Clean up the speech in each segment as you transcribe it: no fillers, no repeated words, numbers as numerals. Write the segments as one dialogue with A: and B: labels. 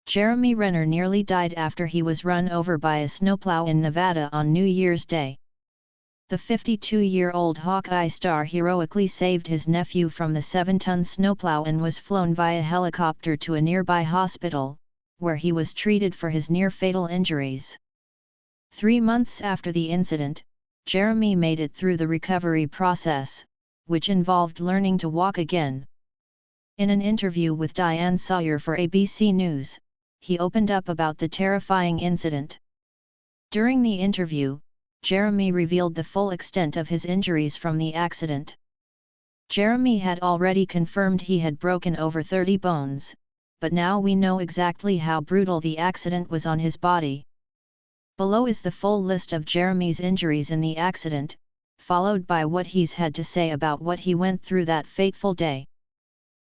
A: Jeremy Renner nearly died after he was run over by a snowplow in Nevada on New Year's Day. The 52-year-old Hawkeye star heroically saved his nephew from the 7-ton snowplow and was flown via helicopter to a nearby hospital, where he was treated for his near-fatal injuries. 3 months after the incident, Jeremy made it through the recovery process, which involved learning to walk again. In an interview with Diane Sawyer for ABC News, he opened up about the terrifying incident. During the interview, Jeremy revealed the full extent of his injuries from the accident. Jeremy had already confirmed he had broken over 30 bones, but now we know exactly how brutal the accident was on his body. Below is the full list of Jeremy's injuries in the accident, followed by what he's had to say about what he went through that fateful day.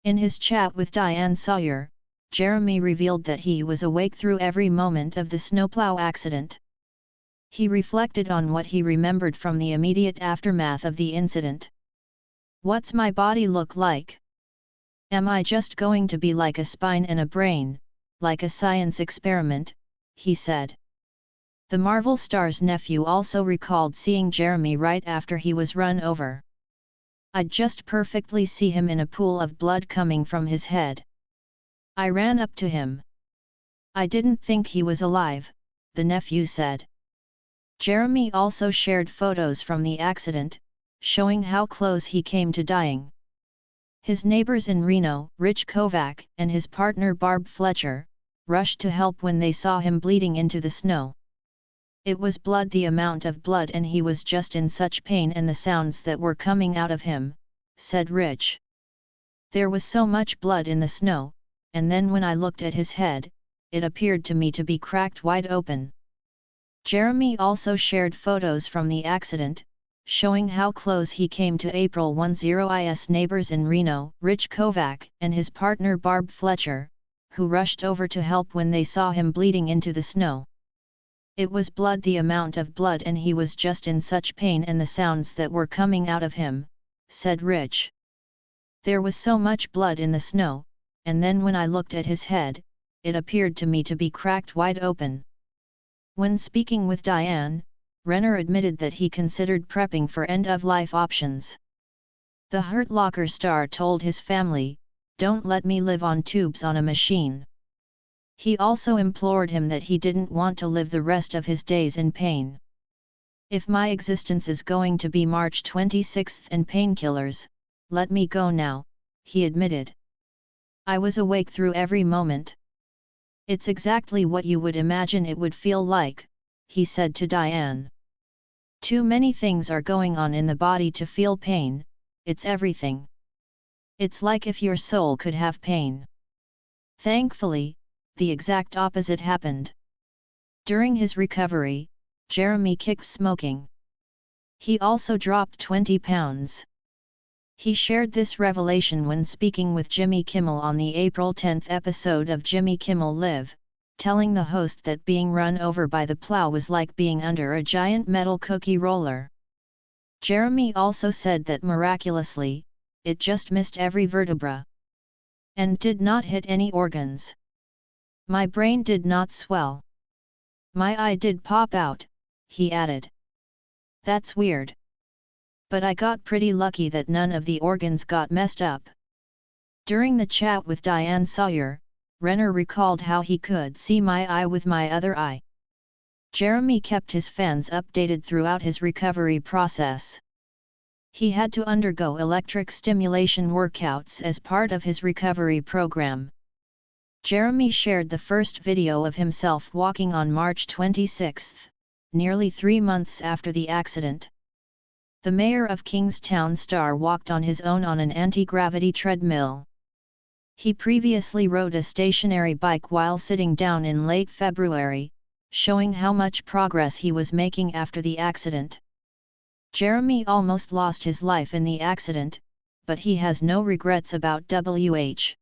A: In his chat with Diane Sawyer, Jeremy revealed that he was awake through every moment of the snowplow accident. He reflected on what he remembered from the immediate aftermath of the incident. "What's my body look like? Am I just going to be like a spine and a brain, like a science experiment?" he said. The Marvel star's nephew also recalled seeing Jeremy right after he was run over. "I'd just perfectly see him in a pool of blood coming from his head. I ran up to him. I didn't think he was alive," the nephew said. Jeremy also shared photos from the accident, showing how close he came to dying. His neighbors in Reno, Rich Kovac and his partner Barb Fletcher, rushed to help when they saw him bleeding into the snow. "It was blood, the amount of blood, and he was just in such pain, and the sounds that were coming out of him," said Rich. "There was so much blood in the snow, and then when I looked at his head, it appeared to me to be cracked wide open." Jeremy also shared photos from the accident, showing how close he came to April 10's neighbors in Reno, Rich Kovac and his partner Barb Fletcher, who rushed over to help when they saw him bleeding into the snow. "It was blood, the amount of blood, and he was just in such pain, and the sounds that were coming out of him," said Rich. "There was so much blood in the snow, and then when I looked at his head, it appeared to me to be cracked wide open." When speaking with Diane, Renner admitted that he considered prepping for end-of-life options. The Hurt Locker star told his family, "Don't let me live on tubes on a machine." He also implored him that he didn't want to live the rest of his days in pain. "If my existence is going to be March 26 and painkillers, let me go now," he admitted. "I was awake through every moment. It's exactly what you would imagine it would feel like," he said to Diane. "Too many things are going on in the body to feel pain, it's everything. It's like if your soul could have pain." Thankfully, the exact opposite happened. During his recovery, Jeremy kicked smoking. He also dropped 20 pounds. He shared this revelation when speaking with Jimmy Kimmel on the April 10 episode of Jimmy Kimmel Live, telling the host that being run over by the plow was like being under a giant metal cookie roller. Jeremy also said that miraculously, it just missed every vertebra and did not hit any organs. "My brain did not swell. My eye did pop out," he added. "That's weird. But I got pretty lucky that none of the organs got messed up." During the chat with Diane Sawyer, Renner recalled how he could see my eye with my other eye. Jeremy kept his fans updated throughout his recovery process. He had to undergo electric stimulation workouts as part of his recovery program. Jeremy shared the first video of himself walking on March 26, nearly 3 months after the accident. The mayor of Kingstown star walked on his own on an anti-gravity treadmill. He previously rode a stationary bike while sitting down in late February, showing how much progress he was making after the accident. Jeremy almost lost his life in the accident, but he has no regrets about WH.